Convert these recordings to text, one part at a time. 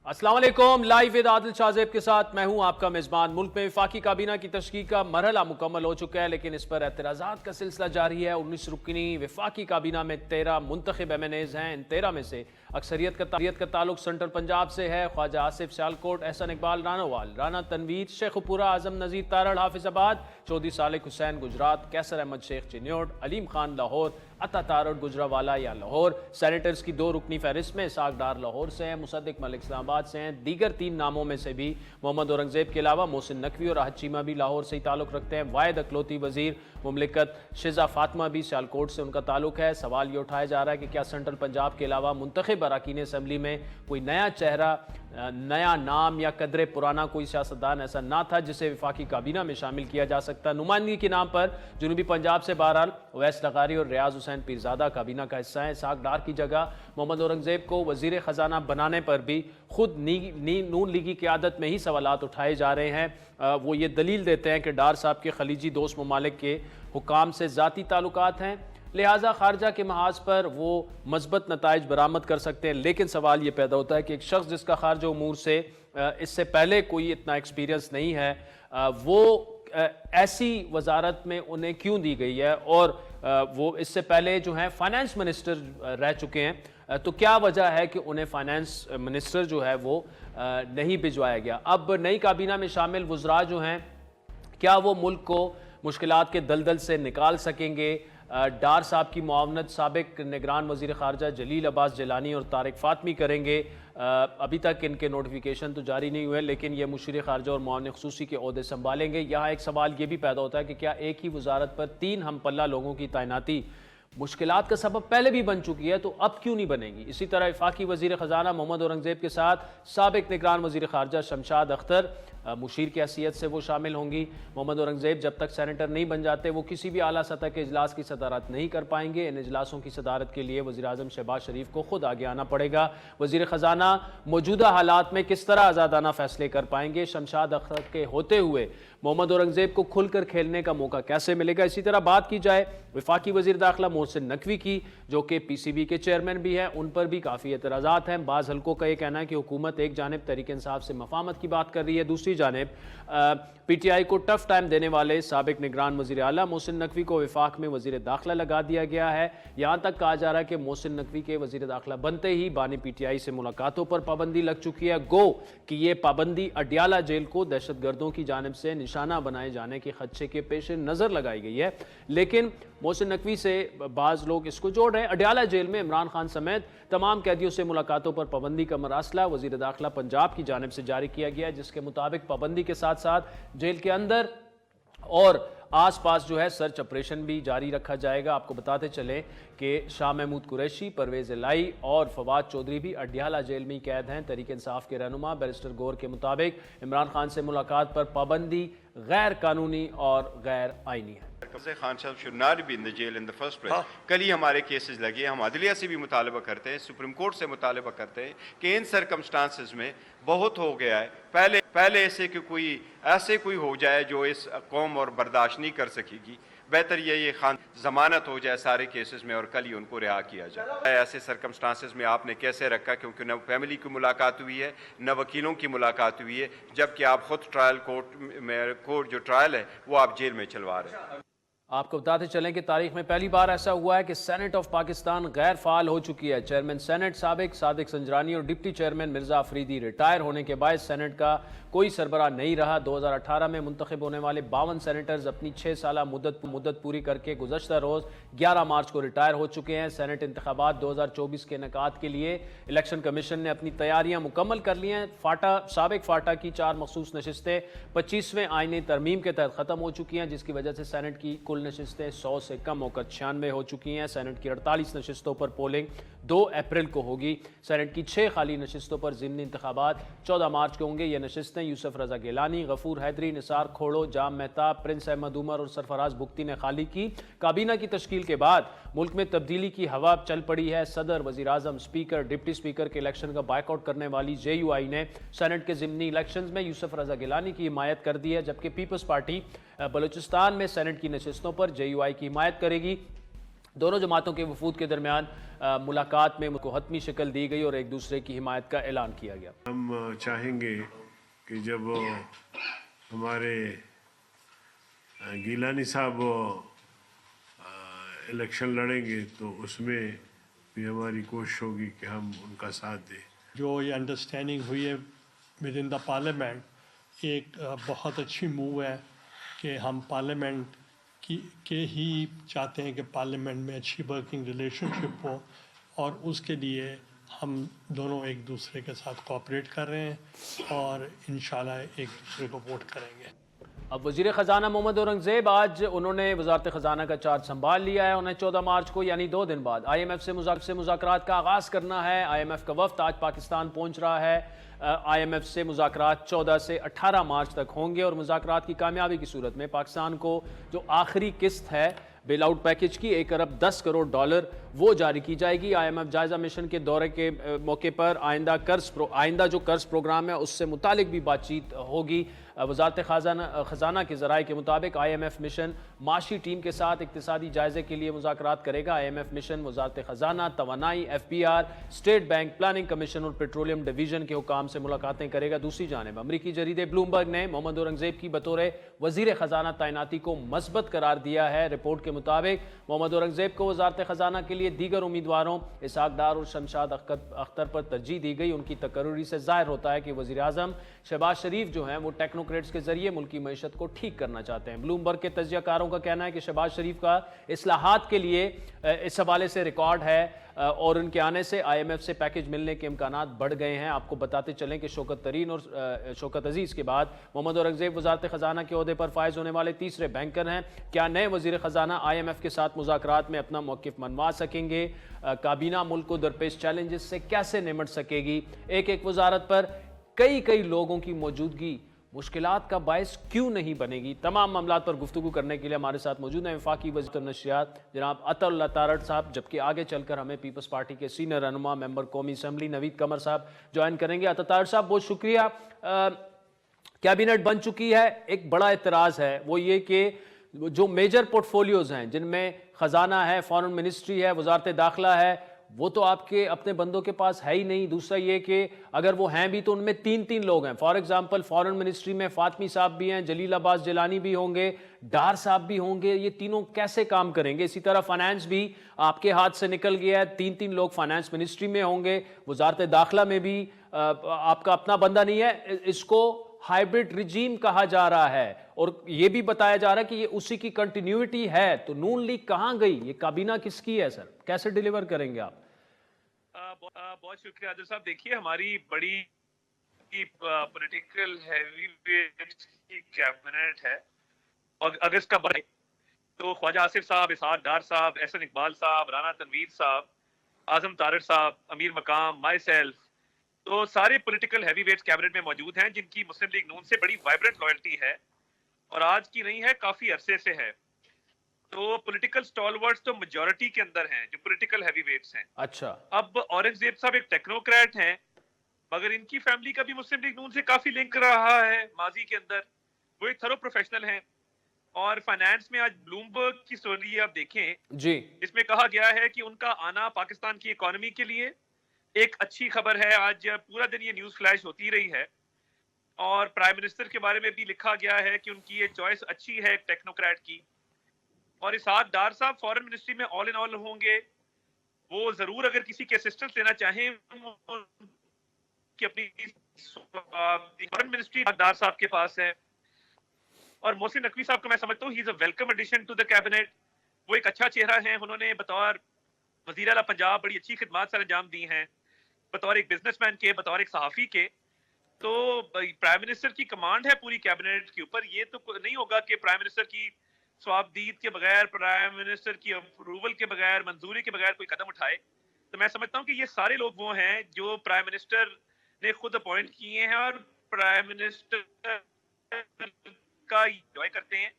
अस्सलाम वालेकुम। Live with Adil Shahzeb के साथ मैं हूं आपका मेज़बान। मुल्क में वफाकी काबीना की तश्कील का मरहला मुकम्मल हो चुका है, लेकिन इस पर एतराज़ात का सिलसिला जारी है। 19 रुकनी वफाकी काबीना में 13 मुंतखब MNAs हैं। इन 13 में से अक्सरियत का ताल्लुक सेंट्रल पंजाब से है। ख्वाजा आसिफ सियालकोट, एहसन इकबाल रानावाल, राना तनवीर शेखपुरा, आजम नज़ीर तारड़ हाफिजाबाद, चौधरी सालिक हुसैन गुजरात, कैसर अहमद शेख चिन्योट, अलीम खान लाहौर, अता तारड़ गुजरावाला या लाहौर। सेनेटर्स की 2 रुकनी फहरिस्त में इसाक डार लाहौर से हैं, मुसद्दिक मलिक इस्लामाबाद से हैं। दीगर 3 नामों में से भी मोहम्मद औरंगजेब के अलावा मोहसिन नकवी और आहद चीमा भी लाहौर से ही ताल्लुक रखते हैं। वाहिद अकलौती वजीर मुमलिकत शिजा फातिमा भी सियालकोट से उनका ताल्लुक है। सवाल ये उठाया जा रहा है कि क्या सेंट्रल पंजाब के अलावा मुंतखब अरकान असम्बली में कोई नया चेहरा, नया नाम या कदरे पुराना कोई सियासतदान ऐसा ना था जिसे वफाकी काबीना में शामिल किया जा सकता। नुमाइंदगी के नाम पर जनूबी पंजाब से बहरहाल अवैस लगारी और रियाज हुसैन पीरजादा काबीना का हिस्सा है। इसाक डार की जगह मोहम्मद औरंगजेब को वजीर खजाना बनाने पर भी खुद नून लीगी क़यादत में ही सवालात उठाए जा रहे हैं। वो ये दलील देते हैं कि डार साहब के खलीजी दोस्त ममालिक के हुकाम से ज़ाती ताल्लुकात हैं, लिहाजा खारजा के महाज पर वो मस्बत नताइज बरामद कर सकते हैं। लेकिन सवाल ये पैदा होता है कि एक शख्स जिसका खारजा उमूर से इससे पहले कोई इतना एक्सपीरियंस नहीं है, वो ऐसी वजारत में उन्हें क्यों दी गई है, और वो इससे पहले जो है फाइनेंस मिनिस्टर रह चुके हैं, तो क्या वजह है कि उन्हें फाइनेंस मिनिस्टर जो है वो नहीं भिजवाया गया। अब नई काबीना में शामिल वज़रा जो हैं, क्या वो मुल्क को मुश्किलात के दलदल से निकाल सकेंगे। डार साहब की मुआवनत साबिक निगरान वज़ीर ख़ारजा जलील अब्बास जिलानी और तारिक फ़ातमी करेंगे। अभी तक इनके नोटिफिकेशन तो जारी नहीं हुए, लेकिन ये मुशीर ख़ारजा और मुआवन ख़ुसूसी के ओहदे संभालेंगे। यहाँ एक सवाल ये भी पैदा होता है कि क्या एक ही वजारत पर 3 हम पल्ला लोगों की तैनाती मुश्किलात का सबब पहले भी बन चुकी है, तो अब क्यों नहीं बनेगी। इसी तरह वफाकी वज़ीर ख़जाना मोहम्मद औरंगजेब के साथ साबिक निगरान वज़ीर ख़ारजा शमशाद अख्तर मुशीर की हैसियत से वो शामिल होंगी। मोहम्मद औरंगजेब जब तक सेनेटर नहीं बन जाते वो किसी भी आला सतह के इजलास की सदारत नहीं कर पाएंगे। इन इजलासों की सदारत के लिए वज़ीर आज़म शहबाज शरीफ को खुद आगे आना पड़ेगा। वज़ीर ख़जाना मौजूदा हालात में किस तरह आज़ादाना फैसले कर पाएंगे। शमशाद अख्तर के होते हुए मोहम्मद औरंगजेब को खुलकर खेलने का मौका कैसे मिलेगा। इसी तरह बात की जाए वफाकी वज़ीर दाखिला मोहसिन नकवी की, जो कि PCB के चेयरमैन भी हैं, उन पर भी काफ़ी एतराज़ात हैं। बाज़ हल्कों का ये कहना है कि हुकूमत एक जानिब तहरीक इंसाफ से मफामत की बात कर रही है, दूसरी जानिब PTI को टफ टाइम देने वाले साबिक निगरान वज़ीर आला मोहसिन नकवी को वफाक में वज़ीर दाखिला लगा दिया गया है। यहाँ तक कहा जा रहा है कि मोहसिन नकवी के वज़ीर दाखिला बनते ही बानी PTI से मुलाकातों पर पाबंदी लग चुकी है। गो कि ये पाबंदी अडियाला जेल को दहशत गर्दों की जानिब से निशाना बनाए जाने के खदशे के पेश नज़र लगाई गई है। लेकिन मोहसिन नकवी से बाज़ लोग इसको जोड़ रहे हैं। अडियाला जेल में इमरान खान समेत तमाम कैदियों से मुलाकातों पर पाबंदी का मरासला वज़ीर दाखिला पंजाब की जानिब से जारी किया गया है, जिसके मुताबिक पाबंदी के साथ साथ जेल के अंदर और आस पास जो है सर्च ऑपरेशन भी जारी रखा जाएगा। आपको बताते चलें कि शाह महमूद कुरैशी, परवेज़ इलाही और फवाद चौधरी भी अडियाला जेल में ही कैद हैं। तहरीक इंसाफ के रहनुमा बैरिस्टर गौर के मुताबिक इमरान खान से मुलाकात पर पाबंदी गैर कानूनी और गैर आइनी है। खान साहब should not be in the jail in the first place। कल ही हमारे केसेस लगे, हम अदलिया से भी मुतालबा करते हैं, सुप्रीम कोर्ट से मुतालबा करते हैं कि इन सरकमस्टांसेस में बहुत हो गया है। पहले ऐसे कि कोई हो जाए जो इस कौम और बर्दाश्त नहीं कर सकेगी। बेहतर ये खान जमानत हो जाए सारे केसेस में और कल ही उनको रिहा किया जाए। ऐसे सरकमस्टांसेस में आपने कैसे रखा, क्योंकि न फैमिली की मुलाकात हुई है न वकीलों की मुलाकात हुई है, जबकि आप खुद ट्रायल कोर्ट जो ट्रायल है वो आप जेल में चलवा रहे हैं। आपको बताते चलें कि तारीख में पहली बार ऐसा हुआ है कि सेनेट ऑफ पाकिस्तान गैर फाल हो चुकी है। चेयरमैन सेनेट साबिक सादिक संजरानी और deputy chairman Mirza Afridi retire होने के बाद सेनेट का कोई सरबराह नहीं रहा। 2018 में मुंतखब होने वाले 52 सेनेटर्स अपनी 6 साला मुद्दत पूरी करके गुज़श्ता रोज़ 11 मार्च को रिटायर हो चुके हैं। सेनेट इंतखाबात 2024 के इनेकाद के लिए इलेक्शन कमीशन ने अपनी तैयारियां मुकम्मल कर ली हैं। साबिक फाटा की 4 मखसूस नशिस्तें 25वें आईनी तरमीम के तहत ख़त्म हो चुकी हैं, जिसकी वजह से सेनेट की कुल नशिस्तें 100 से कम होकर 96 हो चुकी हैं। सेनेट की 48 नशिस्तों पर पोलिंग 2 अप्रैल को होगी। सेनेट की 6 खाली नशिस्तों पर ज़िमनी इंतखाबात 14 मार्च को होंगे। ये नशिस्तें यूसुफ रजा गिलानी, गफूर हैदरी, निसार खोड़ो, जाम मेहताब, प्रिंस अहमद उमर और सरफराज बुख्ती ने खाली की। काबीना की तश्कील के बाद मुल्क में तब्दीली की हवा चल पड़ी है। सदर, वज़ीर आज़म, स्पीकर, डिप्टी स्पीकर के इलेक्शन का बाइकआउट करने वाली JUI ने सेनेट के ज़िमनी इलेक्शन में यूसुफ रजा गिलानी की हिमायत कर दी है, जबकि पीपल्स पार्टी बलूचिस्तान में सेनेट की नशिस्तों पर JUI की हिमायत करेगी। दोनों जमातों के वफूद के दरमियान मुलाकात में को हतमी शक्ल दी गई और एक दूसरे की हिमायत का ऐलान किया गया। हम चाहेंगे कि जब हमारे गीलानी साहब इलेक्शन लड़ेंगे तो उसमें भी हमारी कोशिश होगी कि हम उनका साथ दें। जो ये अंडरस्टैंडिंग हुई है विद इन द पार्लियामेंट एक बहुत अच्छी मूव है कि हम पार्लियामेंट के ही चाहते हैं कि पार्लियामेंट में अच्छी वर्किंग रिलेशनशिप हो और उसके लिए हम दोनों एक दूसरे के साथ कोऑपरेट कर रहे हैं और इंशाल्लाह एक दूसरे को वोट करेंगे। अब वज़ीर ख़जाना मोहम्मद औरंगज़ेब आज उन्होंने वज़ारत ख़जाना का चार्ज संभाल लिया है। उन्हें 14 मार्च को यानी 2 दिन बाद IMF से मुज़ाकरात का आगाज़ करना है। IMF का वफ़द आज पाकिस्तान पहुँच रहा है। IMF से मुज़ाकरात 14 से 18 मार्च तक होंगे और मुज़ाकरात की कामयाबी की सूरत में पाकिस्तान को जो आखिरी किस्त है बेल आउट पैकेज की 1 अरब 10 करोड़ डॉलर वो जारी की जाएगी। IMF जायज़ा मिशन के दौरे के मौके पर आइंदा जो कर्ज प्रोग्राम है उससे मुतालिक भी बातचीत होगी। वज़ारत ख़जाना के ज़राए के मुताबिक IMF मिशन माशी टीम के साथ इक़्तिसादी जायज़े के लिए मुज़ाकरात करेगा। IMF मिशन वज़ारत ख़जाना, तवानाई, FBR, state bank, planning commission और पेट्रोलियम डिवीज़न के हुकाम से मुलाकातें करेगा। दूसरी जानिब अमरीकी जरीदे ब्लूमबर्ग ने मोहम्मद औरंगज़ेब की बतौर वज़ीर ख़जाना तैनाती को मस्बत करार दिया है। रिपोर्ट के मुताबिक मोहम्मद औरंगज़ेब को वज़ारत ख़जाना के लिए दीगर उम्मीदवारों इसहाक डार और शमशाद अख्तर पर तरजीह दी गई। उनकी तकर्री से ज़ाहिर होता है कि वज़ीर आज़म शहबाज शरीफ जो हैं वो टेक्नोक्रेट्स के जरिए मुल्की मईशत को ठीक करना चाहते हैं। ब्लूमबर्ग के तज्ज़ियाकारों का कहना है कि शहबाज शरीफ का इस्लाहात के लिए इस हवाले से रिकॉर्ड है और उनके आने से IMF से पैकेज मिलने के इम्कानात बढ़ गए हैं। आपको बताते चलें कि शौकत तरीन और शौकत अजीज़ के बाद मोहम्मद औरंगज़ेब वज़ारत ख़जाना के ओहदे पर फायज़ होने वाले तीसरे बैंकर हैं। क्या नए वज़ीर ख़जाना IMF के साथ मुज़ाकरात में अपना मौक़िफ़ मनवा सकेंगे? काबीना मुल्क को दरपेश चैलेंजेस से कैसे निमट सकेगी? एक वज़ारत पर कई लोगों की मौजूदगी मुश्किलात का बायस क्यों नहीं बनेगी? तमाम मामलात पर गुफ्तगू करने के लिए हमारे साथ मौजूद हैं वफाकी वज़ीर नशरियात जनाब अताउल्लाह तारड़ साहब, जबकि आगे चलकर हमें पीपल्स पार्टी के सीनियर रहनुमा मेंबर कौमी असम्बली नवीद कमर साहब ज्वाइन करेंगे। अता तारड़ साहब बहुत शुक्रिया। कैबिनेट बन चुकी है, एक बड़ा एतराज़ है वो ये कि जो मेजर पोर्टफोलियोज़ हैं जिनमें ख़जाना है, फॉरेन मिनिस्ट्री है, वज़ारत दाखिला है, वो तो आपके अपने बंदों के पास है ही नहीं। दूसरा ये कि अगर वो हैं भी तो उनमें 3 लोग हैं। फॉर एग्जांपल फॉरेन मिनिस्ट्री में फातमी साहब भी हैं, जलील अब्बास जिलानी भी होंगे, डार साहब भी होंगे। ये तीनों कैसे काम करेंगे? इसी तरह फाइनेंस भी आपके हाथ से निकल गया है, 3 लोग फाइनेंस मिनिस्ट्री में होंगे। वज़ारत दाखिला में भी आपका अपना बंदा नहीं है। इसको हाइब्रिड रिजीम कहा जा रहा है और ये भी बताया जा रहा है कि ये उसी की कंटिन्यूटी है। तो नून लीग कहाँ गई? ये काबीना किसकी है सर? कैसे डिलीवर करेंगे आप? बहुत शुक्रिया आदिल साहब। देखिए हमारी बड़ी पॉलिटिकल हैवीवेट की कैबिनेट है और अगस्त का बड़ा तो ख्वाजा आसिफ साहब, इसहाक डार साहब, एहसन इकबाल साहब, राना तनवीर साहब, आजम तारड़ साहब, अमीर मकाम, माई सेल्फ, तो सारे पॉलिटिकल हैवीवेट्स कैबिनेट में मौजूद हैं जिनकी मुस्लिम लीग नून से बड़ी वाइब्रेंट लॉयल्टी है और आज की नहीं है, काफी अरसे से है। तो पॉलिटिकल स्टॉलवर्ड्स तो मेजॉरिटी के अंदर हैं जो पॉलिटिकल हैवीवेट्स हैं। अच्छा, अब औरंगजेब साहब एक टेक्नोक्रेट हैं मगर इनकी फैमिली का भी मुस्लिम लीग नून से काफी लिंक रहा है माजी के अंदर। वो एक थरो प्रोफेशनल हैं और फाइनेंस में आज ब्लूमबर्ग की स्टोरी आप देखें जी, इसमें कहा गया है कि उनका आना पाकिस्तान की इकोनॉमी के लिए एक अच्छी खबर है। आज पूरा दिन ये न्यूज फ्लैश होती रही है और प्राइम मिनिस्टर के बारे में भी लिखा गया है कि उनकी ये चॉइस अच्छी है एक टेक्नोक्रेट की। और इसहाक डार साहब फॉरेन मिनिस्ट्री में ऑल इन ऑल होंगे। वो जरूर अगर किसी के असिस्टेंस लेना चाहें कि अपनी फॉरेन मिनिस्ट्री डार साहब के पास है। और मोहसिन नकवी साहब को मैं समझता हूँ he is a welcome addition to the cabinet. वो एक अच्छा चेहरा है। उन्होंने बतौर वज़ीर आला पंजाब बड़ी अच्छी खिदमत सर अंजाम दी हैं, बतौर एक बिजनेसमैन के, बतौर एक सहाफ़ी के। तो प्राइम मिनिस्टर की कमांड है पूरी कैबिनेट के ऊपर। ये तो नहीं होगा कि प्राइम मिनिस्टर की स्वाबदीद के बगैर, प्राइम मिनिस्टर की अप्रूवल के बगैर, मंजूरी के बगैर कोई कदम उठाए। तो मैं समझता हूँ कि ये सारे लोग वो हैं जो प्राइम मिनिस्टर ने खुद अपॉइंट किए हैं और प्राइम मिनिस्टर का एंजॉय करते हैं।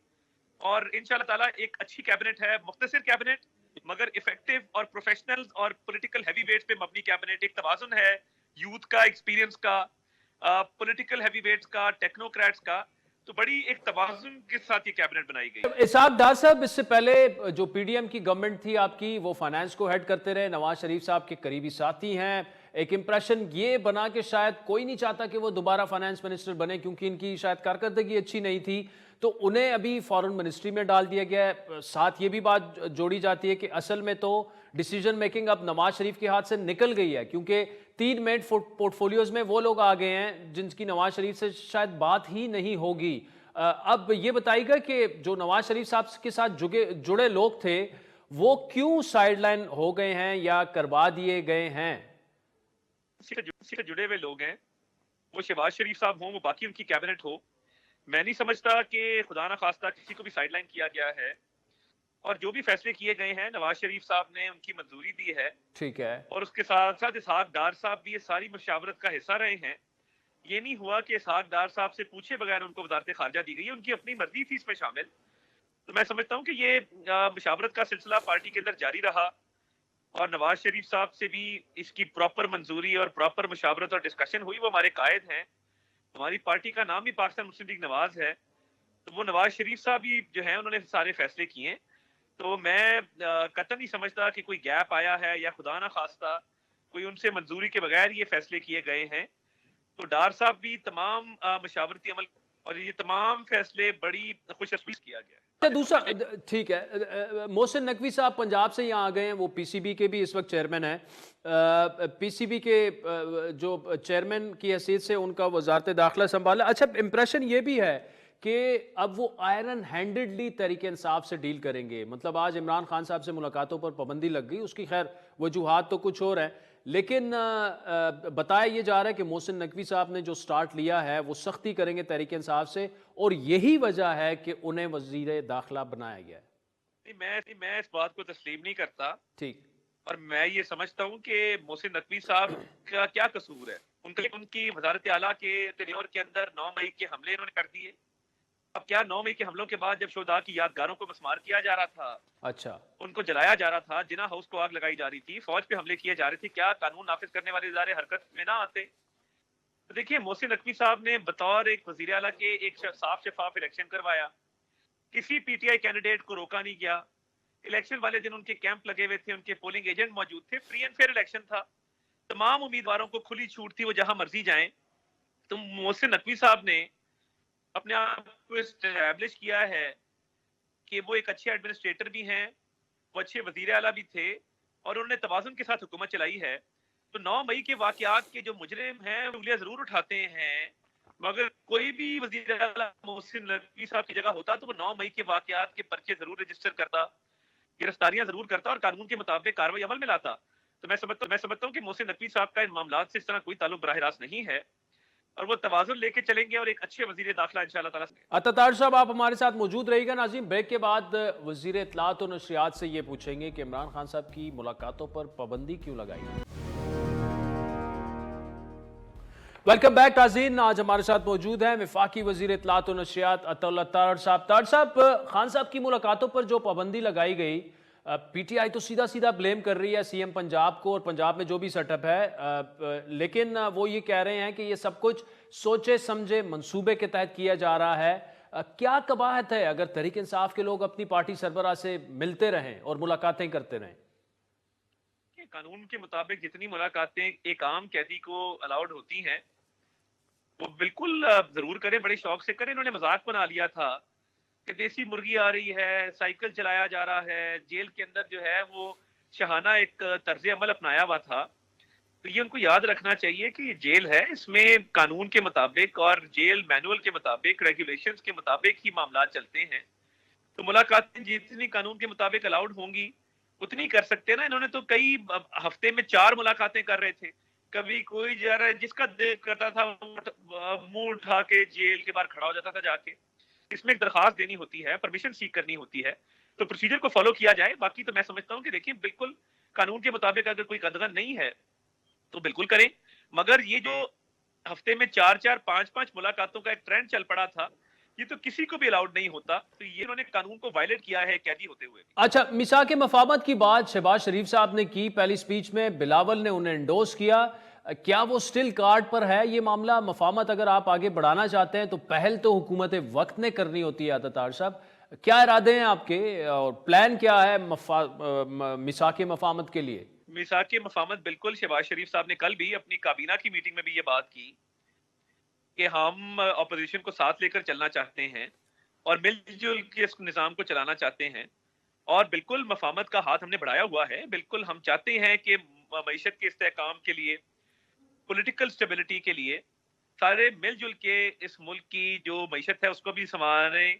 और इंशाल्लाह ताला एक अच्छी कैबिनेट है, मुख्तसर कैबिनेट मगर इफेक्टिव और प्रोफेशनल और पॉलिटिकल हैवीवेट्स पे मबनी कैबिनेट। एक तवाज़ुन है यूथ का, एक्सपीरियंस का, पॉलिटिकल हैवीवेट्स का, टेक्नोक्रेट्स का। तो बड़ी एक तवाज़ुन के साथ ये कैबिनेट बनाई गई। इसहाक डार साहब, इससे पहले जो पीडीएम की गवर्नमेंट थी आपकी, वो फाइनेंस को हेड करते रहे, नवाज शरीफ साहब के करीबी साथी हैं। एक इंप्रेशन ये बना कि शायद कोई नहीं चाहता कि वो दोबारा फाइनेंस मिनिस्टर बने क्योंकि इनकी शायद कारकर्दगी अच्छी नहीं थी, तो उन्हें अभी फॉरेन मिनिस्ट्री में डाल दिया गया है। साथ ये भी बात जोड़ी जाती है कि असल में तो डिसीजन मेकिंग अब नवाज शरीफ के हाथ से निकल गई है, क्योंकि 3 मेन पोर्टफोलियोज में वो लोग आ गए हैं जिनकी नवाज शरीफ से शायद बात ही नहीं होगी। अब ये बताइएगा कि जो नवाज शरीफ साहब के साथ जुड़े लोग थे वो क्यों साइडलाइन हो गए हैं या करवा दिए गए हैं? से जुड़े हुए लोग हैं, वो शहबाज शरीफ साहब हों, वो बाकी उनकी कैबिनेट हो, मैं नहीं समझता कि खुदा ना खास्ता किसी को भी साइडलाइन किया गया है। और जो भी फैसले किए गए हैं नवाज शरीफ साहब ने उनकी मंजूरी दी है, ठीक है, और उसके साथ साथ इसहाक डार साहब भी ये सारी मशावरत का हिस्सा रहे हैं। ये नहीं हुआ कि इसहाक डार साहब से पूछे बगैर उनको वजारत खारजा दी गई, उनकी अपनी मर्जी थी इसमें शामिल। तो मैं समझता हूँ कि ये मशावरत का सिलसिला पार्टी के अंदर जारी रहा और नवाज शरीफ साहब से भी इसकी प्रॉपर मंजूरी और प्रॉपर मशावरत और डिस्कशन हुई। वो हमारे कायद हैं, हमारी पार्टी का नाम भी पाकिस्तान मुस्लिम लीग नवाज है, तो वो नवाज शरीफ साहब ही जो है उन्होंने सारे फैसले किए। तो मैं कतई नहीं समझता कि कोई गैप आया है या खुदा ना खास्ता कोई उनसे मंजूरी के बगैर ये फैसले किए गए हैं। तो डार साहब भी तमाम मशावरती अमल और ये तमाम फैसले बड़ी खुशखबरी किया गया है। दूसरा ठीक है, मोहसिन नकवी साहब पंजाब से यहाँ आ गए हैं, वो पीसीबी के भी इस वक्त चेयरमैन हैं। पीसीबी के जो चेयरमैन की हैसियत से उनका वजारत दाखिला संभाला। अच्छा, इंप्रेशन ये भी है कि अब वो आयरन हैंडेडली तरीके इंसाफ से डील करेंगे। मतलब आज इमरान खान साहब से मुलाकातों पर पाबंदी लग गई, उसकी खैर वजूहात तो कुछ और हैं, लेकिन बताया ये जा रहा है कि मोहसिन नकवी साहब ने जो स्टार्ट लिया है वो सख्ती करेंगे तहरीक इंसाफ से, और यही वजह है कि उन्हें वजीर दाखिला बनाया गया है। मैं इस बात को तस्लीम नहीं करता, ठीक, और मैं ये समझता हूँ कि मोहसिन नकवी साहब का क्या कसूर है। उनकी वजारत आला के टेन्योर के अंदर 9 मई के हमले इन्होंने कर दिए। अब क्या 9 मई के हमलों के बाद जब शोधा की यादगारों को मस्मार किया जा रहा था, अच्छा, उनको जलाया जा रहा था, जिना हाउस को आग लगाई जा रही थी, फौज पे हमले किए जा रहे थे, क्या कानून नाफिज करने वाले इदारे हरकत में ना आते? तो देखिए, मोहसिन नकवी साहब ने बतौर एक वजीर आला के एक साफ शफाफ इलेक्शन करवाया, किसी पीटीआई कैंडिडेट को रोका नहीं गया। इलेक्शन वाले दिन उनके कैंप लगे हुए थे, उनके पोलिंग एजेंट मौजूद थे, फ्री एंड फेयर इलेक्शन था, तमाम उम्मीदवारों को खुली छूट थी, वो जहां मर्जी जाएं। तो मोहसिन नकवी साहब ने अपने आप को एस्टैब्लिश किया है कि वो एक अच्छे एडमिनिस्ट्रेटर भी हैं, वो अच्छे वजीर आला भी थे, और उन्होंने तवाज़ुन के साथ हुकूमत चलाई है। तो 9 मई के वाक़यात के जो मुजरिम हैं उंगलियां जरूर उठाते हैं, मगर कोई भी वजीर आला मोहसिन नकवी साहब की जगह होता तो वो 9 मई के वाक़यात के पर्चे जरूर रजिस्टर करता, गिरफ्तारियां जरूर करता और कानून के मुताबिक कार्रवाई अमल में लाता। तो मैं समझता हूँ कि मोहसिन नकवी साहब का इन मामलात से इस तरह कोई ताल्लुक बराह रास्त नहीं है, और वो तवाज़ुन लेके चलेंगे और एक अच्छे वजीर दाखिला इंशाअल्लाह ताला। अत्तार साहब, आप हमारे साथ मौजूद रहिएगा। नाज़रीन, ब्रेक के बाद वजीर इत्तलात और नशरियात से ये पूछेंगे कि इमरान खान साहब की मुलाकातों पर पाबंदी क्यों लगाई। वेलकम बैक नाज़रीन, आज हमारे साथ मौजूद हैं वफाकी वजीर इत्तलात और नशरियात अत्तार साहब। तार साहब, खान साहब की मुलाकातों पर जो पाबंदी लगाई गई, पीटीआई तो सीधा सीधा ब्लेम कर रही है सीएम पंजाब को और पंजाब में जो भी सेटअप है, लेकिन वो ये कह रहे हैं कि ये सब कुछ सोचे समझे मंसूबे के तहत किया जा रहा है। क्या कबाहत है अगर तहरीक इंसाफ के लोग अपनी पार्टी सरबराह से मिलते रहें और मुलाकातें करते रहें? कानून के मुताबिक जितनी मुलाकातें एक आम कैदी को अलाउड होती हैं वो बिल्कुल जरूर करें, बड़े शौक से करें। इन्होंने मजाक बना लिया था कि देसी मुर्गी आ रही है, साइकिल चलाया जा रहा है, जेल के अंदर जो है वो शहाना एक तर्ज अमल अपनाया हुआ था। तो ये उनको याद रखना चाहिए कि जेल है, इसमें कानून के मुताबिक और जेल मैनुअल के मुताबिक, रेगुलेशंस के मुताबिक ही मामला चलते हैं। तो मुलाकातें जितनी कानून के मुताबिक अलाउड होंगी उतनी कर सकते हैं ना। इन्होंने तो कई हफ्ते में 4 मुलाकातें कर रहे थे, कभी कोई जा रहा है जिसका दिल करता था मुंह उठा के जेल के बाहर खड़ा हो जाता था जाके। इसमें एक दरखास्त देनी होती है, परमिशन सीख करनी होती है, तो प्रोसीजर को फॉलो किया जाए। बाकी तो मैं समझता हूँ कि देखिए, बिल्कुल कानून के मुताबिक अगर कोई कदगन नहीं है तो बिल्कुल करें, मगर ये जो हफ्ते में 4-4, 5-5 मुलाकातों का एक ट्रेंड चल पड़ा था, ये तो किसी को भी अलाउड नहीं होता। तो ये उन्होंने कानून को वायलेट किया है कैदी होते हुए। अच्छा, मिसाक मफाहमत की बात शहबाज शरीफ साहब ने की पहली स्पीच में, बिलावल ने उन्हें एंडोर्स किया। کیا وہ سٹل کارڈ پر ہے یہ معاملہ؟ مفاہمت اگر آپ آگے بڑھانا چاہتے ہیں تو پہل تو حکومت وقت نے کرنی ہوتی ہے. عطا صاحب, کیا ارادے ہیں آپ کے اور پلان کیا ہے میثاق مفاہمت کے لیے؟ میثاق مفاہمت بالکل شہباز شریف صاحب نے کل بھی اپنی کابینہ کی میٹنگ میں بھی یہ بات کی کہ ہم اپوزیشن کو ساتھ لے کر چلنا چاہتے ہیں اور مل جل کے اس نظام کو چلانا چاہتے ہیں, اور بالکل مفاہمت کا ہاتھ ہم نے بڑھایا ہوا ہے. بالکل ہم چاہتے ہیں کہ معیشت کے استحکام کے لیے, پولیٹیکل سٹیبلٹی کے لیے سارے مل جل کے اس ملک کی جو معیشت ہے اس کو بھی سنواریں,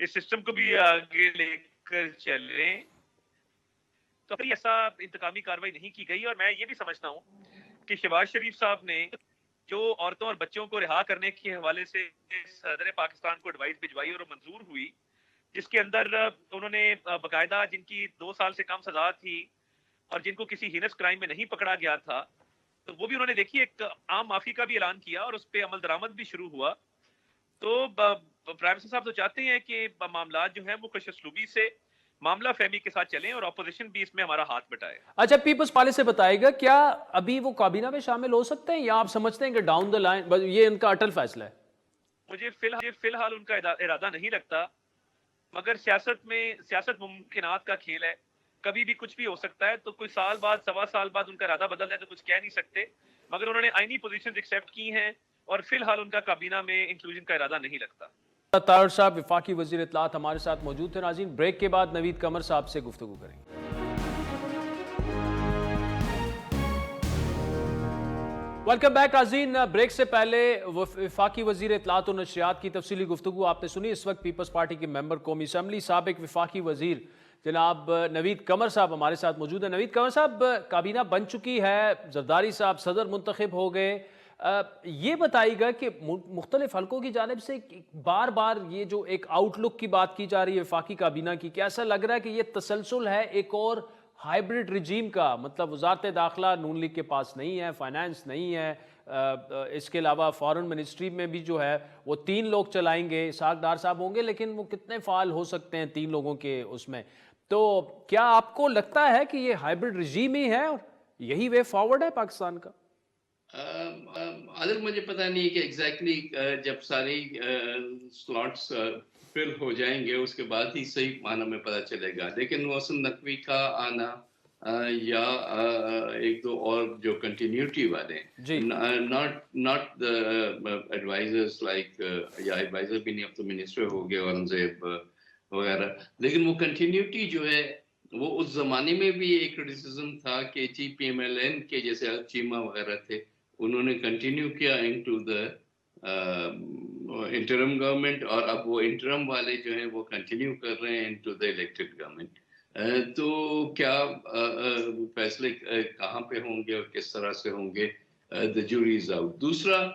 اس سسٹم کو بھی آگے لے کر چلیں. تو پھر ایسا انتقامی کاروائی نہیں کی گئی, اور میں یہ بھی سمجھتا ہوں کہ شہباز شریف صاحب نے جو عورتوں اور بچوں کو رہا کرنے کے حوالے سے صدر پاکستان کو ایڈوائس بھجوائی اور وہ منظور ہوئی, جس کے اندر انہوں نے باقاعدہ جن کی 2 سال سے کم سزا تھی اور جن کو کسی ہینس کرائم میں نہیں پکڑا گیا تھا, تو وہ بھی انہوں نے دیکھی ایک عام معافی کا بھی اعلان کیا اور اس پہ عمل درآمد بھی شروع ہوا. تو پرائم منسٹر صاحب تو چاہتے ہیں کہ معاملات جو ہیں وہ خوش اسلوبی سے معاملہ فہمی کے ساتھ چلیں اور اپوزیشن بھی اس میں ہمارا ہاتھ بٹائے. اچھا, پیپلز پارٹی سے بتائے گا کیا ابھی وہ کابینہ میں شامل ہو سکتے ہیں یا آپ سمجھتے ہیں کہ ڈاؤن دا لائن یہ ان کا اٹل فیصلہ ہے؟ مجھے فی الحال ان کا ارادہ نہیں لگتا, مگر سیاست ممکنات کا کھیل ہے, کبھی بھی کچھ بھی ہو سکتا ہے. تو کوئی سال بعد, 1.25 سال بعد ان کا ارادہ بدل جائے تو کچھ کہہ نہیں سکتے, مگر انہوں نے آئینی پوزیشنز ایکسیپٹ کی ہیں اور فی الحال ان کا کابینہ میں انکلوژن کا ارادہ نہیں لگتا. طاہر صاحب وفاقی وزیر اطلاعات ہمارے ساتھ موجود تھے. ناظرین, بریک کے بعد نوید قمر صاحب سے گفتگو کریں گے. ویلکم بیک ناظرین. بریک سے پہلے وفاقی وزیر اطلاعات و نشریات کی تفصیلی گفتگو آپ نے سنی. اس وقت پیپلز پارٹی کے ممبر قومی اسمبلی سابق وفاقی وزیر جناب نوید قمر صاحب ہمارے ساتھ موجود ہیں. نوید قمر صاحب, کابینہ بن چکی ہے, زرداری صاحب صدر منتخب ہو گئے. یہ بتائیے گا کہ مختلف حلقوں کی جانب سے بار بار یہ جو ایک آؤٹ لک کی بات کی جا رہی ہے وفاقی کابینہ کی, کیا ایسا لگ رہا ہے کہ یہ تسلسل ہے ایک اور ہائیبرڈ رجیم کا؟ مطلب وزارت داخلہ نون لیگ کے پاس نہیں ہے, فائنانس نہیں ہے, اس کے علاوہ فارن منسٹری میں بھی جو ہے وہ 3 لوگ چلائیں گے, اسحاق ڈار صاحب ہوں گے, لیکن وہ کتنے فعال ہو سکتے ہیں 3 لوگوں کے اس میں؟ تو کیا آپ کو لگتا ہے کہ یہ ہائیبرڈ رجیم ہی ہے اور یہی وے فارورڈ ہے پاکستان کا؟ عادل, مجھے پتہ نہیں کہ ایگزیکٹلی جب ساری سلاٹس فل ہو جائیں گے اس کے بعد ہی صحیح معنی میں پتہ چلے گا. لیکن محسن نقوی کا آنا یا ایک دو اور جو کنٹینیوٹی والے ناٹ ایڈوائزرز لائک یا ایڈوائزر بھی نہیں, اب تو منسٹر ہو گئے اورنگزیب وغیرہ, لیکن وہ کنٹینیوٹی جو ہے وہ اس زمانے میں بھی ایک کرٹیسزم تھا کہ جی پی ایم ایل این کے جیسے چیمہ وغیرہ تھے, انہوں نے کنٹینیو کیا انٹو دا انٹرم گورنمنٹ, اور اب وہ انٹرم والے جو ہیں وہ کنٹینیو کر رہے ہیں انٹو دا الیکٹڈ گورنمنٹ. تو کیا فیصلے کہاں پہ ہوں گے اور کس طرح سے ہوں گے, دا جوری از آؤٹ. دوسرا,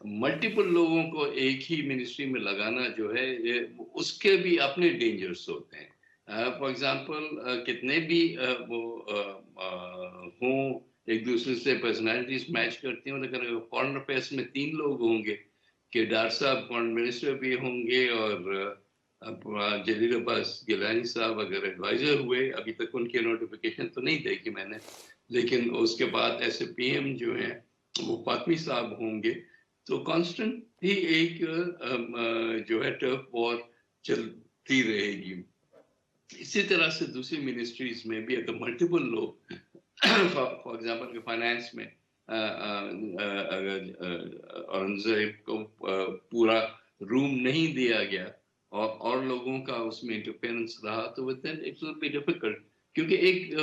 ملٹیپل لوگوں کو ایک ہی منسٹری میں لگانا جو ہے اس کے بھی اپنے ڈینجرس ہوتے ہیں. فار ایگزامپل کتنے بھی وہ ہوں ایک دوسرے سے پرسنالٹیز میچ کرتی ہیں, لیکن فارن افیئرس میں 3 لوگ ہوں گے کہ ڈار صاحب فارن منسٹر بھی ہوں گے اور جلیل عباس گیلانی صاحب اگر ایڈوائزر ہوئے, ابھی تک ان کی نوٹیفیکیشن تو نہیں دیکھی میں نے, لیکن اس کے بعد ایس اے پی ایم جو ہیں وہ فاطمی صاحب ہوں گے. تو کانسٹنٹ ہی ایک جو ہے ٹرف وار چلتی رہے گی. اسی طرح سے دوسری منسٹریز میں بھی اگر ملٹیپل لوگ فار ایگزامپل کہ فائنانس میں اگر اورنگزیب کو پورا روم نہیں دیا گیا اور لوگوں کا اس میں انٹرفیرنس رہا تو then it will be difficult, کیونکہ ایک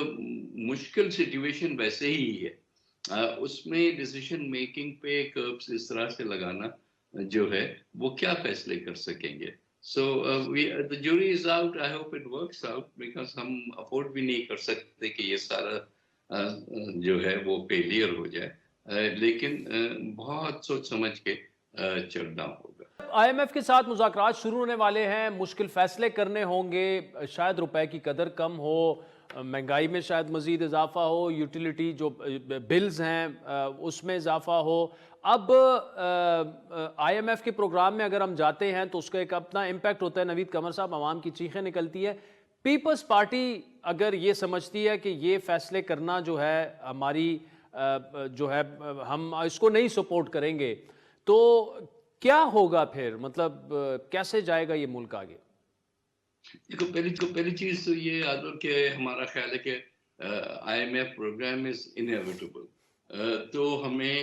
مشکل سچویشن ویسے ہی ہے, اس میں ڈیسیشن میکنگ پہ کربس اس طرح سے لگانا جو ہے وہ کیا فیصلے کر سکیں گے. So the jury is out. I hope it works out because ہم افورڈ بھی نہیں کر سکتے کہ یہ سارا جو ہے وہ فیلئر ہو جائے, لیکن بہت سوچ سمجھ کے چلنا ہوگا. آئی ایم ایف کے ساتھ مذاکرات شروع ہونے والے ہیں, مشکل فیصلے کرنے ہوں گے, شاید روپے کی قدر کم ہو, مہنگائی میں شاید مزید اضافہ ہو, یوٹیلیٹی جو بلز ہیں اس میں اضافہ ہو. اب آئی ایم ایف کے پروگرام میں اگر ہم جاتے ہیں تو اس کا ایک اپنا امپیکٹ ہوتا ہے. نوید قمر صاحب, عوام کی چیخیں نکلتی ہے. پیپلز پارٹی اگر یہ سمجھتی ہے کہ یہ فیصلے کرنا جو ہے ہماری جو ہے ہم اس کو نہیں سپورٹ کریں گے تو کیا ہوگا پھر؟ مطلب کیسے جائے گا یہ ملک آگے؟ دیکھو پہلی چیز تو یہ یاد ہو کہ ہمارا خیال ہے کہ IMF پروگرام از انیویٹیبل، تو ہمیں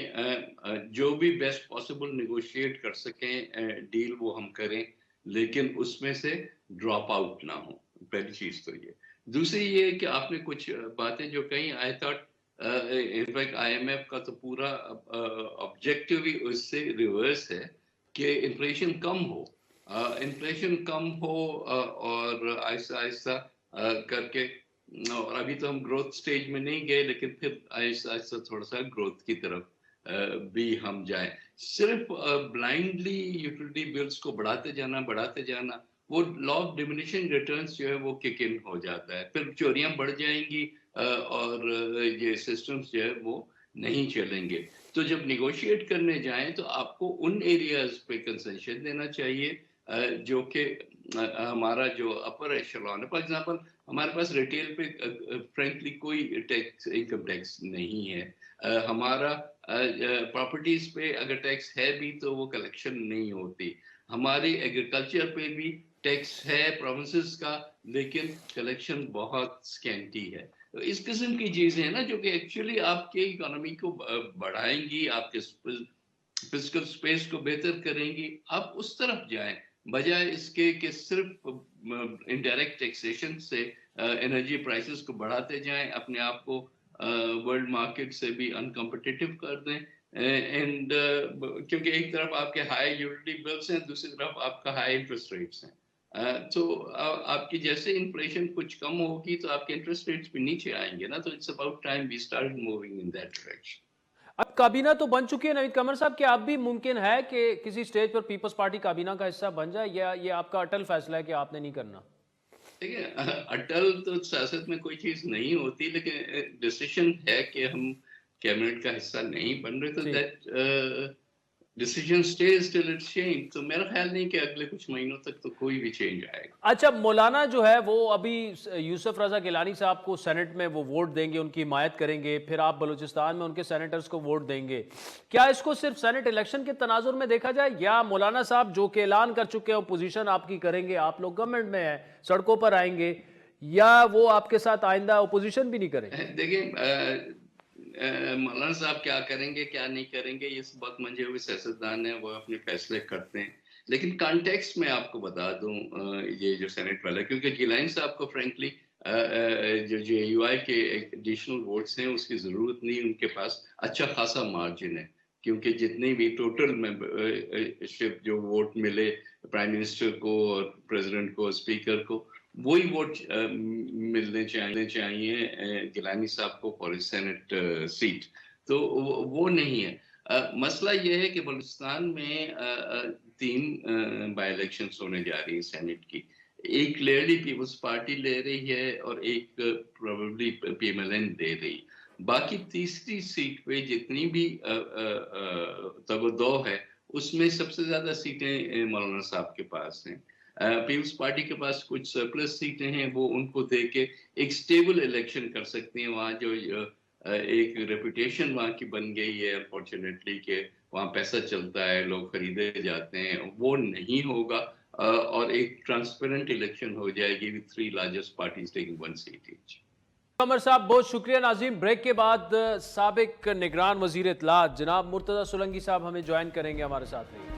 جو بھی بیسٹ پاسبل نیگوشیٹ کر سکیں ڈیل وہ ہم کریں، لیکن اس میں سے ڈراپ آؤٹ نہ ہو. پہلی چیز تو یہ. دوسری یہ کہ آپ نے کچھ باتیں جو کہیں آئی تھاٹ انفیکٹ IMF کا تو پورا آبجیکٹو ہی اس سے ریورس ہے کہ انفلیشن کم ہو، انفلیشن کم ہو اور آہستہ آہستہ کر کے، اور ابھی تو ہم گروتھ سٹیج میں نہیں گئے لیکن پھر آہستہ آہستہ تھوڑا سا گروتھ کی طرف بھی ہم جائیں. صرف بلائنڈلی یوٹیلٹی بلز کو بڑھاتے جانا وہ لا آف ڈیمینشنگ ریٹرنس جو ہے وہ کک ان ہو جاتا ہے، پھر چوریاں بڑھ جائیں گی اور یہ سسٹمز جو ہے وہ نہیں چلیں گے. تو جب نیگوشیٹ کرنے جائیں تو آپ کو ان ایریاز پہ کنسیشن دینا چاہیے جو کہ ہمارا جو اپر ایشلون ہے. فار ایگزامپل ہمارے پاس ریٹیل پہ فرینکلی کوئی ٹیکس، انکم ٹیکس نہیں ہے. ہمارا پراپرٹیز پہ اگر ٹیکس ہے بھی تو وہ کلیکشن نہیں ہوتی. ہماری ایگریکلچر پہ بھی ٹیکس ہے پروونسز کا، لیکن کلیکشن بہت سکینٹی ہے. اس قسم کی چیزیں ہیں نا جو کہ ایکچولی آپ کی اکانومی کو بڑھائیں گی، آپ کے فزیکل اسپیس کو بہتر کریں گی. آپ اس طرف جائیں بجائے اس کے کہ صرف انڈائریکٹ ٹیکسیشن سے انرجی پرائسز کو بڑھاتے جائیں، اپنے آپ کو ورلڈ مارکیٹ سے بھی انکمپٹیٹو کر دیں. اینڈ کیونکہ ایک طرف آپ کے ہائی یوٹیلٹی بلز ہیں، دوسری طرف آپ کا ہائی انٹرسٹ ریٹس ہیں. تو آپ کی جیسے انفلیشن کچھ کم ہوگی تو آپ کے انٹرسٹ ریٹس بھی نیچے آئیں گے نا. تو it's about time we start moving in that direction. اب کابینہ تو بن چکی ہے نوید قمر صاحب، کیا اب بھی ممکن ہے کہ کسی سٹیج پر پیپلز پارٹی کابینہ کا حصہ بن جائے، یا یہ آپ کا اٹل فیصلہ ہے کہ آپ نے نہیں کرنا؟ دیکھیں اٹل تو سیاست میں کوئی چیز نہیں ہوتی، لیکن ڈیسیشن ہے کہ ہم کیبنٹ کا حصہ نہیں بن رہے، تو that decision stays till it's change. تو میرا خیال نہیں کہ اگلے کچھ مہینوں تک تو کوئی بھی چینج آئے گا. اچھا، مولانا جو ہے وہ ابھی یوسف رضا گیلانی صاحب کو سینٹ میں وہ ووٹ دیں گے، ان کی حمایت کریں گے، پھر آپ بلوچستان میں ان کے سینیٹرز کو ووٹ دیں گے. کیا اس کو صرف سینٹ الیکشن کے تناظر میں دیکھا جائے، یا مولانا صاحب جو کہ اعلان کر چکے ہیں اپوزیشن آپ کی کریں گے، آپ لوگ گورنمنٹ میں ہیں، سڑکوں پر آئیں گے، یا وہ آپ کے ساتھ آئندہ اپوزیشن بھی نہیں کریں؟ دیکھیں مولانا صاحب کیا کریں گے کیا نہیں کریں گے، یہ بہت منجھے ہوئے سیاستدان ہیں، وہ اپنے فیصلے کرتے ہیں. لیکن کانٹیکسٹ میں آپ کو بتا دوں یہ جو سینٹ والا، کیونکہ گیلانی صاحب کو فرینکلی جو JUI کے ایڈیشنل ووٹس ہیں اس کی ضرورت نہیں، ان کے پاس اچھا خاصا مارجن ہے. کیونکہ جتنے بھی ٹوٹل ممبرشپ جو ووٹ ملے پرائم منسٹر کو اور پریزیڈنٹ کو، اسپیکر کو، وہی ووٹ ملنے چاہیے گیلانی صاحب کو فار سینٹ سیٹ. تو وہ نہیں ہے. مسئلہ یہ ہے کہ بلوچستان میں 3 بائی الیکشنز ہونے جا رہی ہیں سینٹ کی. ایک کلیئرلی پیپلز پارٹی لے رہی ہے اور ایک پروبیبلی PMLN دے رہی. باقی تیسری سیٹ پہ جتنی بھی تگودو ہے اس میں سب سے زیادہ سیٹیں مولانا صاحب کے پاس ہیں. پیپلز پارٹی کے پاس کچھ سرپلس سیٹیں ہیں، وہ ان کو دے کے ایک سٹیبل الیکشن کر سکتے ہیں. وہاں جو ایک ریپوٹیشن وہاں کی بن گئی ہے انفارچونیٹلی کہ وہاں پیسہ چلتا ہے، لوگ خریدے جاتے ہیں، وہ نہیں ہوگا. اور ایک ٹرانسپیرنٹ الیکشن ہو جائے گی with 3 largest parties taking 1 seat each. Qamar صاحب بہت شکریہ. ناظرین، بریک کے بعد سابق نگران وزیر اطلاعات جناب مرتضی سولنگی صاحب ہمیں جوائن کریں گے، ہمارے ساتھ رہیے.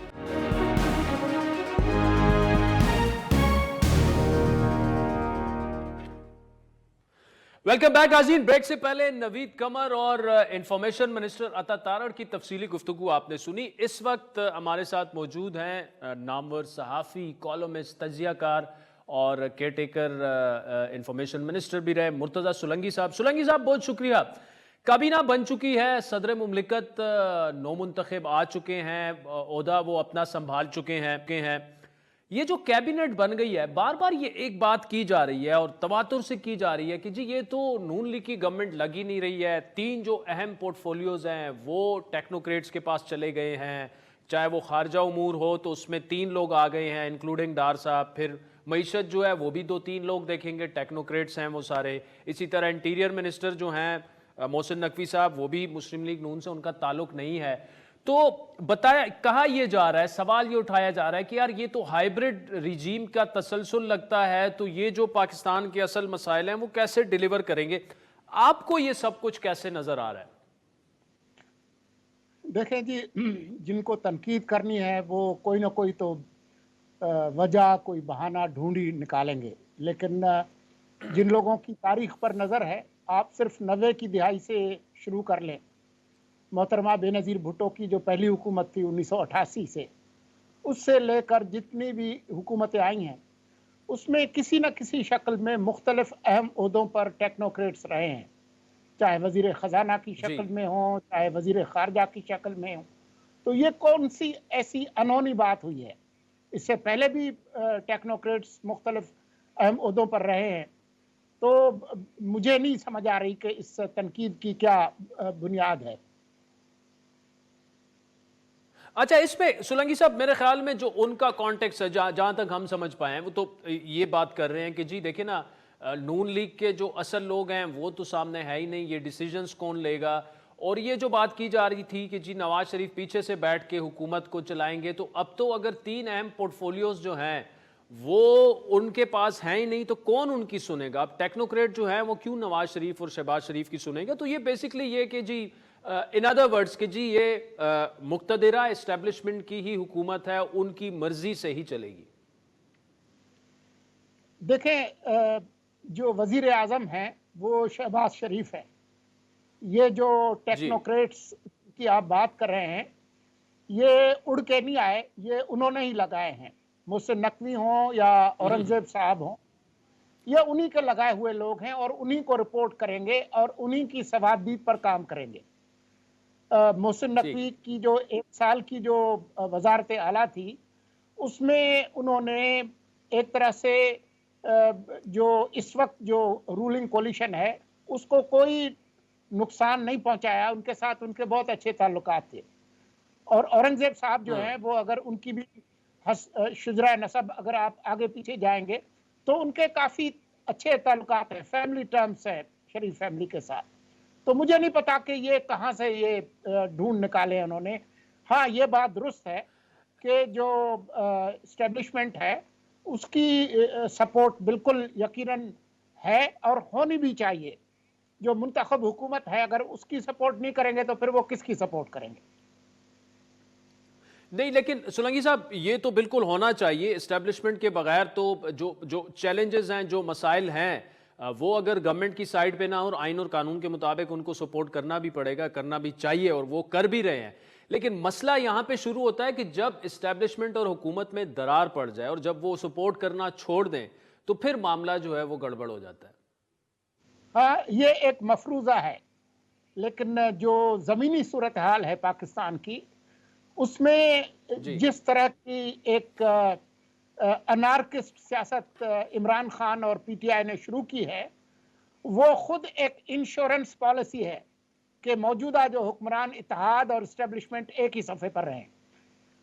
ویلکم بیک ناظرین. بریک سے پہلے نوید قمر اور انفارمیشن منسٹر عطا تارڑ کی تفصیلی گفتگو آپ نے سنی. اس وقت ہمارے ساتھ موجود ہیں نامور صحافی، کالمسٹ، تجزیہ کار اور کیئر ٹیکر انفارمیشن منسٹر بھی رہے مرتضی سولنگی صاحب. سولنگی صاحب بہت شکریہ. کابینہ بن چکی ہے، صدر مملکت نو منتخب آ چکے ہیں، عہدہ وہ اپنا سنبھال چکے ہیں. یہ جو کیبنٹ بن گئی ہے، بار بار یہ ایک بات کی جا رہی ہے اور تواتر سے کی جا رہی ہے کہ جی یہ تو نون لیگ کی گورنمنٹ لگ ہی نہیں رہی ہے. 3 جو اہم پورٹ فولیوز ہیں وہ ٹیکنوکریٹس کے پاس چلے گئے ہیں. چاہے وہ خارجہ امور ہو تو اس میں 3 لوگ آ گئے ہیں انکلوڈنگ ڈار صاحب. پھر معیشت جو ہے وہ بھی 2-3 لوگ دیکھیں گے، ٹیکنوکریٹس ہیں وہ سارے. اسی طرح انٹیریئر منسٹر جو ہیں मोहसिन नकवी साहब, वो भी मुस्लिम लीग नून से उनका ताल्लुक नहीं है। तो बताया, कहा यह जा रहा है, सवाल ये उठाया जा रहा है कि यार ये तो हाइब्रिड रिजीम का तसलसल लगता है, तो ये जो पाकिस्तान के असल मसाइल हैं वो कैसे डिलीवर करेंगे? आपको ये सब कुछ कैसे नजर आ रहा है? देखें जी, जिनको तनकीद करनी है वो कोई ना कोई तो वजह, कोई बहाना ढूंढ ही निकालेंगे, लेकिन जिन लोगों की तारीख पर नज़र है, आप सिर्फ 90 की दिहाई से शुरू कर लें। मोहतरमा बेनज़ीर भुट्टो की जो पहली हुकूमत थी 1988 से, उससे लेकर जितनी भी हुकूमतें आई हैं, उसमें किसी न किसी शक्ल में मुख्तलिफ अहम ओहदों पर टेक्नोक्रेट्स रहे हैं, चाहे वज़ीर ख़जाना की शक्ल में हो, चाहे वज़ीर ख़ारजा की शक्ल में हो। तो ये कौन सी ऐसी अनहोनी बात हुई है? इससे पहले भी टेक्नोक्रेट्स मुख्तलिफ अहम ओहदों पर रहे हैं। तो मुझे नहीं समझ आ रही कि इस तनकीद की क्या बुनियाद है। अच्छा, इसमें सोलंकी साहब, मेरे ख्याल में जो उनका कॉन्टेक्स्ट है, जहां तक हम समझ पाए हैं, वो तो ये बात कर रहे हैं कि जी देखिए ना, नून लीग के जो असल लोग हैं वो तो सामने है ही नहीं, ये डिसीजंस कौन लेगा? और ये जो बात की जा रही थी कि जी नवाज शरीफ पीछे से बैठ के हुकूमत को चलाएंगे, तो अब तो अगर 3 अहम पोर्टफोलियोज जो हैं वो उनके पास हैं ही नहीं, तो कौन उनकी सुनेगा? अब टेक्नोक्रेट जो है वो क्यों नवाज शरीफ और शहबाज शरीफ की सुनेगा? तो ये बेसिकली ये कि जी इन अदर वर्ड्स कि जी ये मुक्तदिरा एस्टेब्लिशमेंट की ही हुकूमत है, उनकी मर्जी से ही चलेगी। देखें, जो वजीर आज़म हैं वो शहबाज शरीफ है। ये जो टेक्नोक्रेट्स की आप बात कर रहे हैं, ये उड़ के नहीं आए, ये उन्होंने ही लगाए हैं। मोहसिन नकवी हों या औरंगजेब साहब हों, ये उन्हीं के लगाए हुए लोग हैं और उन्हीं को रिपोर्ट करेंगे और उन्हीं की सवादीद पर काम करेंगे। मोहसिन नकवी की जो 1 साल की जो वजारत आला थी, उसमें उन्होंने एक तरह से जो इस वक्त जो रूलिंग कोलिशन है उसको कोई नुकसान नहीं पहुंचाया। उनके साथ उनके बहुत अच्छे ताल्लुकात थे। और औरंगजेब साहब जो हैं वो, अगर उनकी भी शुजरा नसब अगर आप आगे पीछे जाएंगे तो उनके काफ़ी अच्छे ताल्लुकात हैं, फैमिली टर्म्स है शरीफ फैमिली के साथ। तो मुझे नहीं पता कि ये कहाँ से ये ढूंढ निकाले उन्होंने। हाँ, ये बात दुरुस्त है कि जो एस्टेब्लिशमेंट है उसकी सपोर्ट बिल्कुल यकीनन है और होनी भी चाहिए। जो मुंतखब हुकूमत है, अगर उसकी सपोर्ट नहीं करेंगे तो फिर वो किसकी सपोर्ट करेंगे? नहीं, लेकिन सोलंकी साहब, ये तो बिल्कुल होना चाहिए। एस्टेब्लिशमेंट के बगैर तो जो चैलेंजेस हैं, जो मसाइल हैं, वो अगर गवर्नमेंट की साइड पे ना हो और आइन और कानून के मुताबिक उनको सपोर्ट करना भी पड़ेगा, करना भी चाहिए, और वो कर भी रहे हैं। लेकिन मसला यहाँ पे शुरू होता है कि जब एस्टेब्लिशमेंट और हुकूमत में दरार पड़ जाए और जब वो सपोर्ट करना छोड़ दें तो फिर मामला जो है वो गड़बड़ हो जाता है। हाँ, ये एक मफरूज़ा है, लेकिन जो ज़मीनी सूरत हाल है पाकिस्तान की, उसमें जिस तरह की एक अनार्किस्ट सियासत इमरान खान और पीटीआई ने शुरू की है, वो खुद एक इंश्योरेंस पॉलिसी है कि मौजूदा जो हुक्मरान इत्तेहाद और इस्टेब्लिशमेंट एक ही सफ़े पर रहें।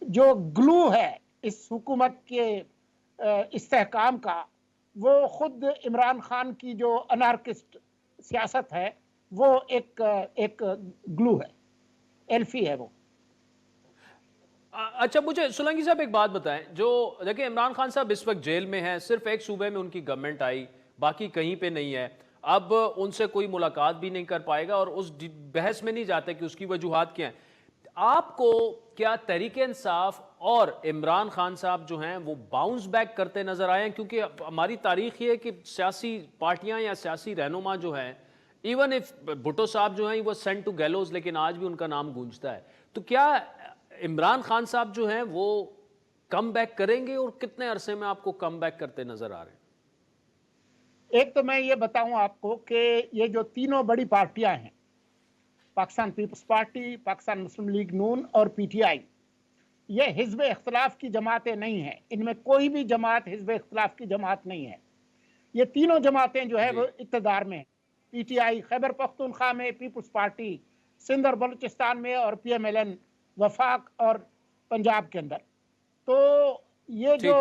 जो ग्लू है इस हुकूमत के इस्तेहकाम का, वो खुद इमरान खान की जो अनार्किस्ट सियासत है वो एक ग्लू है, एल्फी है वो। अच्छा, मुझे सोलंकी साहब एक बात बताएं, जो देखिए इमरान खान साहब इस वक्त जेल में हैं, सिर्फ एक सूबे में उनकी गवर्नमेंट आई, बाकी कहीं पे नहीं है। अब उनसे कोई मुलाकात भी नहीं कर पाएगा और उस बहस में नहीं जाते कि उसकी वजूहात क्या हैं। आपको क्या तहरीक इंसाफ और इमरान खान साहब जो हैं वो बाउंस बैक करते नजर आए हैं? क्योंकि हमारी तारीख ये है कि सियासी पार्टियां या सियासी रहनुमा जो हैं, इवन इफ भुट्टो साहब जो हैं वो सेंट टू गैलोज, लेकिन आज भी उनका नाम गूंजता है। तो क्या इमरान खान साहब जो हैं वो कम बैक करेंगे और कितने अरसे में आपको कम बैक करते नजर आ रहे हैं? एक तो मैं ये बताऊं आपको कि ये जो तीनों बड़ी पार्टियां हैं, पाकिस्तान पीपल्स पार्टी, पाकिस्तान मुस्लिम लीग नून और पीटीआई, ये हिज़्ब इख्तिलाफ की जमातें नहीं हैं। इनमें कोई भी जमात हिज़्ब इख्तिलाफ की जमात नहीं है। ये तीनों जमातें जो है वो इक़्तिदार में हैं। पीटीआई खैबर पख्तूनख्वा में, पीपल्स पार्टी सिंध और बलूचिस्तान में, और पीएमएलएन वफाक और पंजाब के अंदर। तो ये जो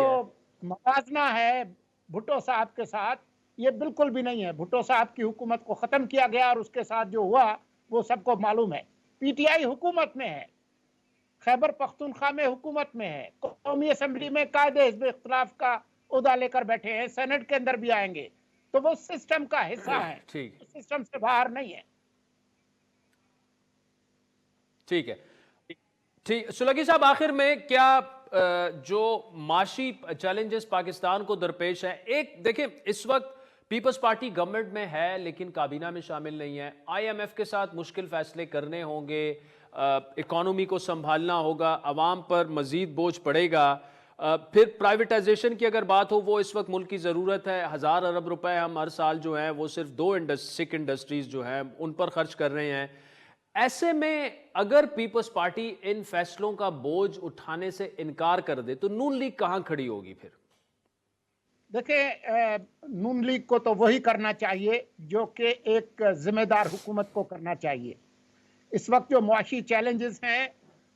मवाजना है भुट्टो साहब के साथ, ये बिल्कुल भी नहीं है। भुट्टो साहब की हुकूमत को खत्म किया गया और उसके साथ जो हुआ वो सबको मालूम है। पीटीआई हुकूमत में है, खैबर पख्तूनख्वा में हुकूमत में है, कौमी असेंबली में कायदे हिज़्ब इख्तिलाफ का ओहदा लेकर बैठे हैं, सेनेट के अंदर भी आएंगे, तो वो सिस्टम का हिस्सा है, ठीक सिस्टम से बाहर नहीं है। ठीक है, ठीक। सुलगी साहब, आखिर में क्या जो माशी चैलेंजेस पाकिस्तान को दरपेश है, एक देखें, इस वक्त पीपल्स पार्टी गवर्नमेंट में है लेकिन काबीना में शामिल नहीं है, आईएमएफ के साथ मुश्किल फैसले करने होंगे, इकोनॉमी को संभालना होगा, अवाम पर मजीद बोझ पड़ेगा, फिर प्राइवेटाइजेशन की अगर बात हो, वो इस वक्त मुल्क की ज़रूरत है। 1000 अरब रुपए हम हर साल जो हैं वो सिर्फ 2 सिक इंडस्ट्रीज़ जो हैं उन पर खर्च कर रहे हैं। ऐसे में अगर पीपल्स पार्टी इन फैसलों का बोझ उठाने से इनकार कर दे तो नून लीग कहां खड़ी होगी फिर? देखिए, नून लीग को तो वही करना चाहिए जो कि एक जिम्मेदार हुकूमत को करना चाहिए। इस वक्त जो मुआशी चैलेंजेस हैं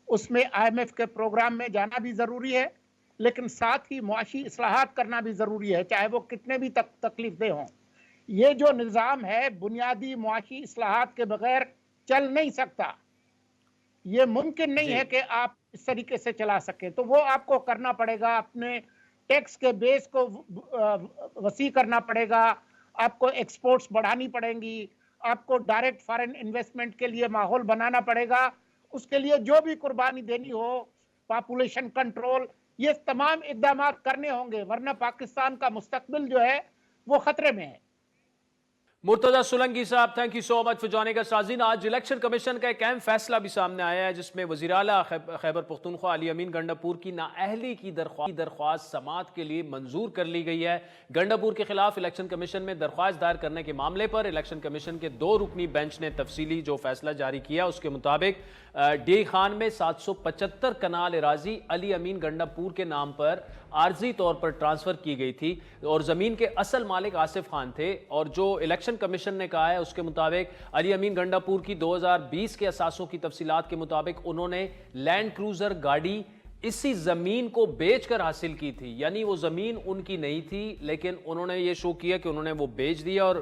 उसमें आईएमएफ के प्रोग्राम में जाना भी ज़रूरी है, लेकिन साथ ही मुआशी इस्लाहात करना भी ज़रूरी है, चाहे वो कितने भी तकलीफ दे हों। ये जो निज़ाम है बुनियादी मुआशी इस्लाहात के बगैर चल नहीं सकता। ये मुमकिन नहीं है कि आप इस तरीके से चला सके, तो वो आपको करना पड़ेगा, अपने टैक्स के बेस को वसी करना पड़ेगा, आपको एक्सपोर्ट्स बढ़ानी पड़ेंगी, आपको डायरेक्ट फॉरेन इन्वेस्टमेंट के लिए माहौल बनाना पड़ेगा, उसके लिए जो भी कुर्बानी देनी हो, पॉपुलेशन कंट्रोल, ये तमाम इकदाम करने होंगे, वरना पाकिस्तान का मुस्तकबिल जो है वो खतरे में है। मुर्तजा सुलंगी साहब, thank you so much for joining us. नाज़रीन, आज इलेक्शन कमीशन का एक अहम फैसला भी सामने आया है जिसमें वज़ीर आला खैबर पख्तूनख्वा अली अमीन गंडापुर की नाअहली की दरख्वास्त समाअत के लिए मंजूर कर ली गई है। गंडापुर के खिलाफ इलेक्शन कमीशन में दरख्वास्त दायर करने के मामले पर इलेक्शन कमीशन के 2 रुकनी बेंच ने तफसीली जो फैसला जारी किया, उसके मुताबिक डी खान में 775 कनाल एराजी अली अमीन गंडापुर के नाम पर आर्जी तौर पर ट्रांसफर की गई थी और जमीन के असल मालिक आसिफ खान थे। और जो इलेक्शन कमीशन ने कहा है उसके मुताबिक अली अमीन गंडापुर की 2020 के असासों की तफसीलात के मुताबिक उन्होंने लैंड क्रूजर गाड़ी इसी जमीन को बेचकर हासिल की थी, यानी वो जमीन उनकी नहीं थी, लेकिन उन्होंने ये शो किया कि उन्होंने वो बेच दिया और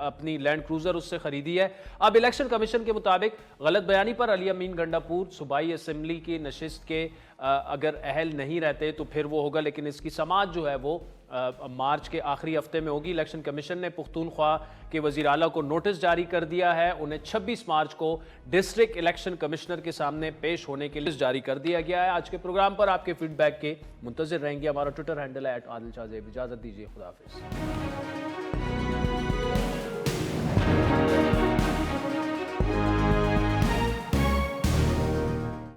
अपनी लैंड क्रूजर उससे खरीदी है। अब इलेक्शन कमीशन के मुताबिक गलत बयानी पर अली अमीन गंडापुर सूबाई असेंबली की नशिस्त के अगर अहल नहीं रहते तो फिर वो होगा, लेकिन इसकी समाअत जो है वो मार्च के आखिरी हफ्ते में होगी। इलेक्शन कमीशन ने पुख्तूनख्वा के वज़ीर आला को नोटिस जारी कर दिया है, उन्हें 26 मार्च को डिस्ट्रिक्ट इलेक्शन कमिश्नर के सामने पेश होने के लिए जारी कर दिया गया है। आज के प्रोग्राम पर आपके फीडबैक के मुंतज़िर रहेंगे। हमारा ट्विटर हैंडल है @AdilShahZeb। इजाज़त दीजिए, खुदा हाफिज़।